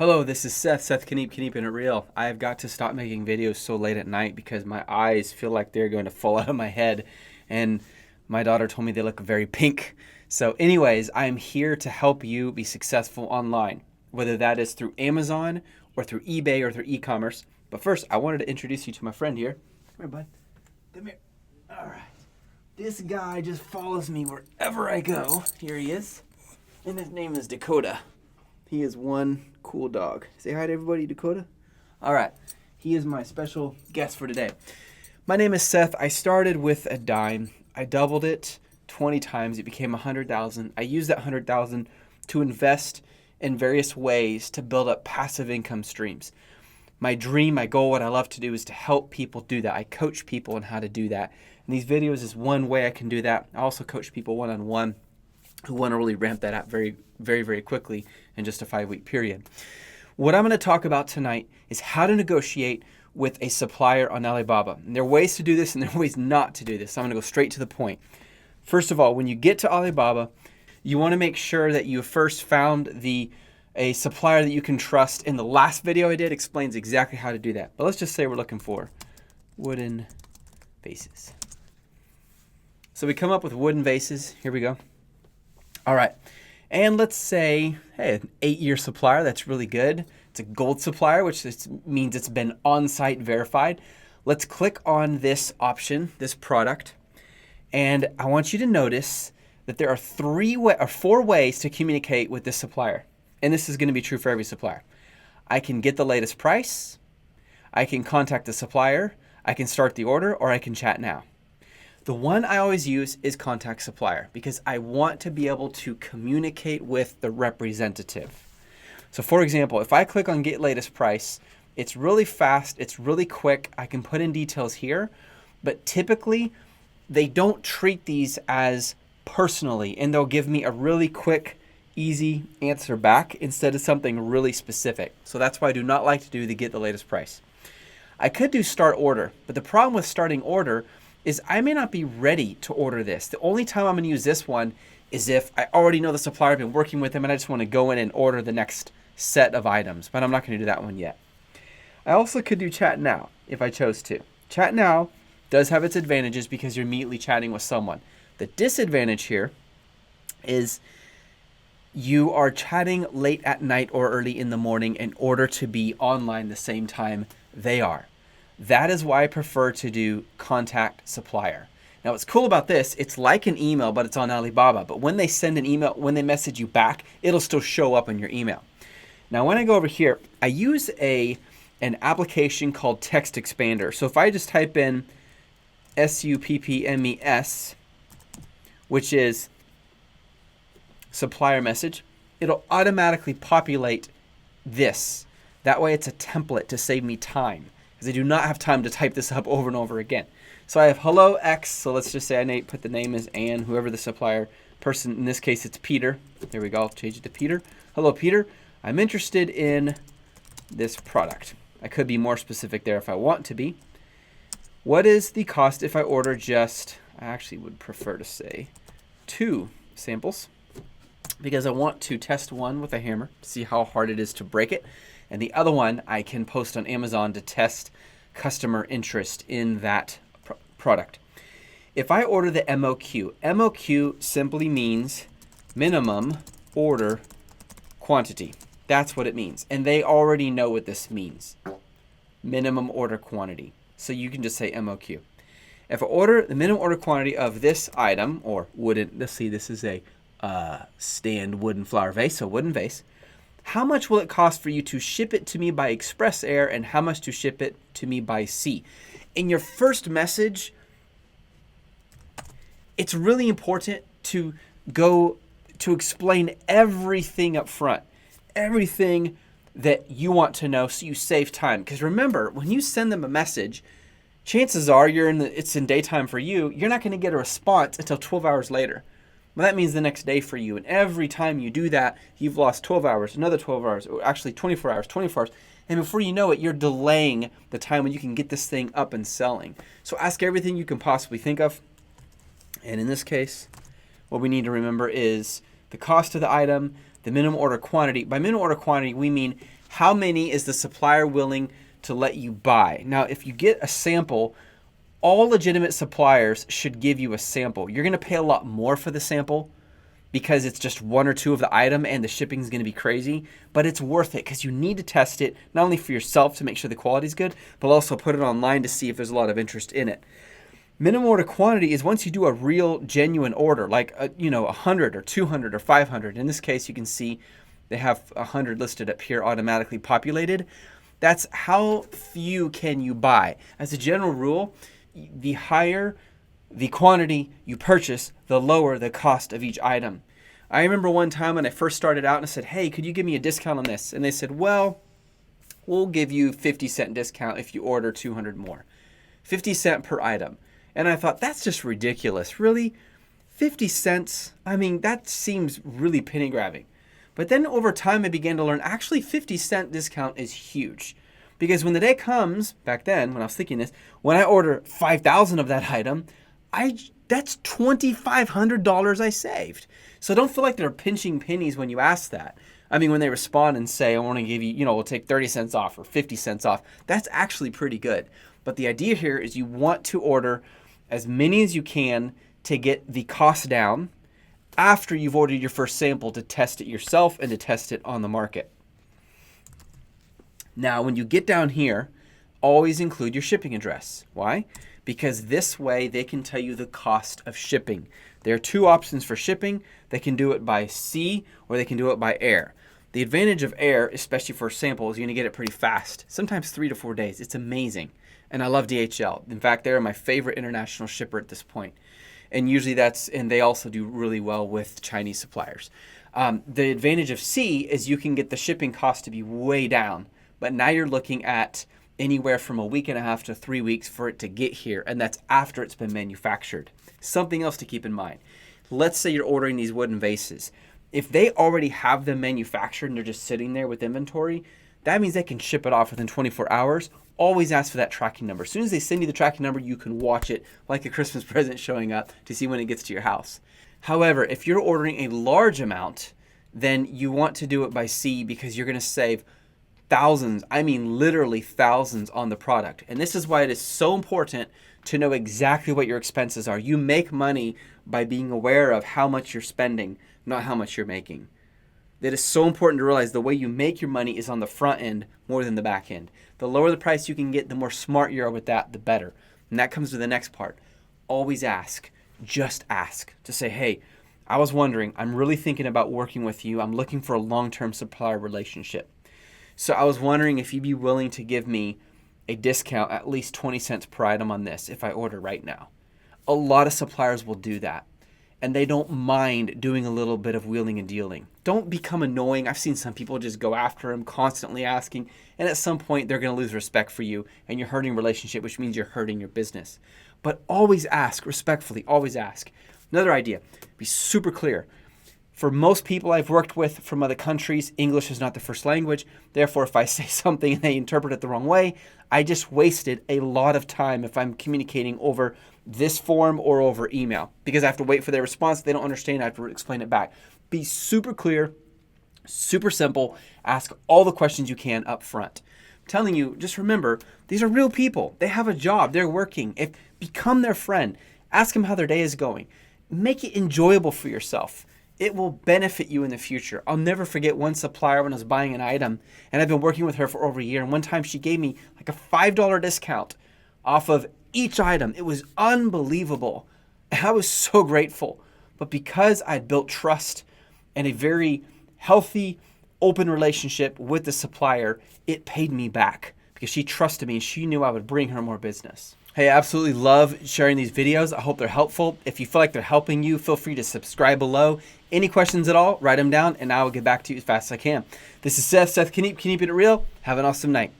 Hello, this is Seth Kniep'n It Real. I've got to stop making videos so late at night because my eyes feel like they're going to fall out of my head, and my daughter told me they look very pink. So anyways, I'm here to help you be successful online, whether that is through Amazon or through eBay or through e-commerce. But first, I wanted to introduce you to my friend here. Come here, bud. Come here. All right. This guy just follows me wherever I go. Here he is. And his name is Dakota. He is one cool dog. Say hi to everybody, Dakota. All right. He is my special guest for today. My name is Seth. I started with a dime. I doubled it 20 times. It became 100,000. I used that 100,000 to invest in various ways to build up passive income streams. My dream, my goal, what I love to do is to help people do that. I coach people on how to do that. And these videos is one way I can do that. I also coach people one-on-one who want to really ramp that up very, very, very quickly in just a 5-week period. What I'm going to talk about tonight is how to negotiate with a supplier on Alibaba. And there are ways to do this and there are ways not to do this. So I'm going to go straight to the point. First of all, when you get to Alibaba, you want to make sure that you first found a supplier that you can trust. In the last video I did explains exactly how to do that. But let's just say we're looking for wooden vases. So we come up with wooden vases. Here we go. All right. And let's say, hey, an 8-year supplier, that's really good. It's a gold supplier, which means it's been on-site verified. Let's click on this option, this product. And I want you to notice that there are 4 ways to communicate with this supplier. And this is going to be true for every supplier. I can get the latest price. I can contact the supplier. I can start the order, or I can chat now. The one I always use is contact supplier because I want to be able to communicate with the representative. So for example, if I click on get latest price, it's really fast, it's really quick. I can put in details here, but typically they don't treat these as personally, and they'll give me a really quick, easy answer back instead of something really specific. So that's why I do not like to do the get the latest price. I could do start order, but the problem with starting order is I may not be ready to order this. The only time I'm going to use this one is if I already know the supplier, I've been working with them, and I just want to go in and order the next set of items, but I'm not going to do that one yet. I also could do chat now if I chose to. Chat now does have its advantages because you're immediately chatting with someone. The disadvantage here is you are chatting late at night or early in the morning in order to be online the same time they are. That is why I prefer to do contact supplier. Now what's cool about this, it's like an email, but it's on Alibaba. But when they send an email, when they message you back, it'll still show up in your email. Now when I go over here, I use an application called Text Expander. So if I just type in SUPPMES, which is supplier message, it'll automatically populate this. That way it's a template to save me time, because I do not have time to type this up over and over again. So I have hello X, so let's just say I put the name as Ann, whoever the supplier person, in this case it's Peter. There we go, I'll change it to Peter. Hello Peter, I'm interested in this product. I could be more specific there if I want to be. What is the cost if I order just, I actually would prefer to say 2 samples, because I want to test one with a hammer to see how hard it is to break it. And the other one I can post on Amazon to test customer interest in that product. If I order the MOQ, MOQ simply means minimum order quantity. That's what it means. And they already know what this means. Minimum order quantity. So you can just say MOQ. If I order the minimum order quantity of this item, or wooden, let's see, this is a stand wooden flower vase, so wooden vase. How much will it cost for you to ship it to me by express air, and how much to ship it to me by sea? In your first message, it's really important to go to explain everything up front, everything that you want to know so you save time. Because remember, when you send them a message, chances are it's in daytime for you, you're not going to get a response until 12 hours later. Well, that means the next day for you. And every time you do that, you've lost 12 hours, another 12 hours, or actually 24 hours, 24 hours. And before you know it, you're delaying the time when you can get this thing up and selling. So ask everything you can possibly think of. And in this case, what we need to remember is the cost of the item, the minimum order quantity. By minimum order quantity, we mean how many is the supplier willing to let you buy? Now, if you get a sample, all legitimate suppliers should give you a sample. You're going to pay a lot more for the sample because it's just one or two of the item and the shipping is going to be crazy, but it's worth it because you need to test it not only for yourself to make sure the quality is good, but also put it online to see if there's a lot of interest in it. Minimum order quantity is once you do a real genuine order, like 100 or 200 or 500. In this case, you can see they have 100 listed up here automatically populated. That's how few can you buy. As a general rule, the higher the quantity you purchase, the lower the cost of each item. I remember one time when I first started out and I said, hey, could you give me a discount on this? And they said, well, we'll give you 50-cent discount if you order 200 more. 50 cents per item. And I thought, that's just ridiculous. Really? 50 cents? I mean, that seems really penny grabbing. But then over time, I began to learn actually 50-cent discount is huge. Because when the day comes, back then, when I was thinking this, when I order 5,000 of that item, that's $2,500 I saved. So don't feel like they're pinching pennies when you ask that. I mean, when they respond and say, I want to give you, we'll take 30 cents off or 50 cents off, that's actually pretty good. But the idea here is you want to order as many as you can to get the cost down after you've ordered your first sample to test it yourself and to test it on the market. Now, when you get down here, always include your shipping address. Why? Because this way they can tell you the cost of shipping. There are two options for shipping. They can do it by sea or they can do it by air. The advantage of air, especially for a sample, is you're going to get it pretty fast, sometimes 3 to 4 days. It's amazing. And I love DHL. In fact, they're my favorite international shipper at this point. And usually and they also do really well with Chinese suppliers. The advantage of sea is you can get the shipping cost to be way down. But now you're looking at anywhere from a week and a half to 3 weeks for it to get here. And that's after it's been manufactured. Something else to keep in mind. Let's say you're ordering these wooden vases. If they already have them manufactured and they're just sitting there with inventory, that means they can ship it off within 24 hours. Always ask for that tracking number. As soon as they send you the tracking number, you can watch it like a Christmas present showing up to see when it gets to your house. However, if you're ordering a large amount, then you want to do it by sea because you're going to save thousands, I mean literally thousands on the product. And this is why it is so important to know exactly what your expenses are. You make money by being aware of how much you're spending, not how much you're making. It is so important to realize the way you make your money is on the front end more than the back end. The lower the price you can get, the more smart you are with that, the better. And that comes to the next part. Always ask. Just ask. To say, hey, I was wondering, I'm really thinking about working with you. I'm looking for a long-term supplier relationship. So I was wondering if you'd be willing to give me a discount, at least 20 cents per item on this if I order right now. A lot of suppliers will do that. And they don't mind doing a little bit of wheeling and dealing. Don't become annoying. I've seen some people just go after them, constantly asking, and at some point they're going to lose respect for you, and you're hurting relationship, which means you're hurting your business. But always ask respectfully. Always ask. Another idea: be super clear. For most people I've worked with from other countries, English is not the first language. Therefore, if I say something and they interpret it the wrong way, I just wasted a lot of time if I'm communicating over this form or over email because I have to wait for their response. If they don't understand, I have to explain it back. Be super clear, super simple. Ask all the questions you can up front. I'm telling you, just remember, these are real people. They have a job. They're working. Become their friend. Ask them how their day is going. Make it enjoyable for yourself. It will benefit you in the future. I'll never forget one supplier when I was buying an item, and I've been working with her for over a year. And one time she gave me like a $5 discount off of each item. It was unbelievable. And I was so grateful. But because I'd built trust and a very healthy, open relationship with the supplier, it paid me back because she trusted me and she knew I would bring her more business. Hey, I absolutely love sharing these videos. I hope they're helpful. If you feel like they're helping you, feel free to subscribe below. Any questions at all, write them down and I will get back to you as fast as I can. This is Seth Kniep'n, Keep It Real. Have an awesome night.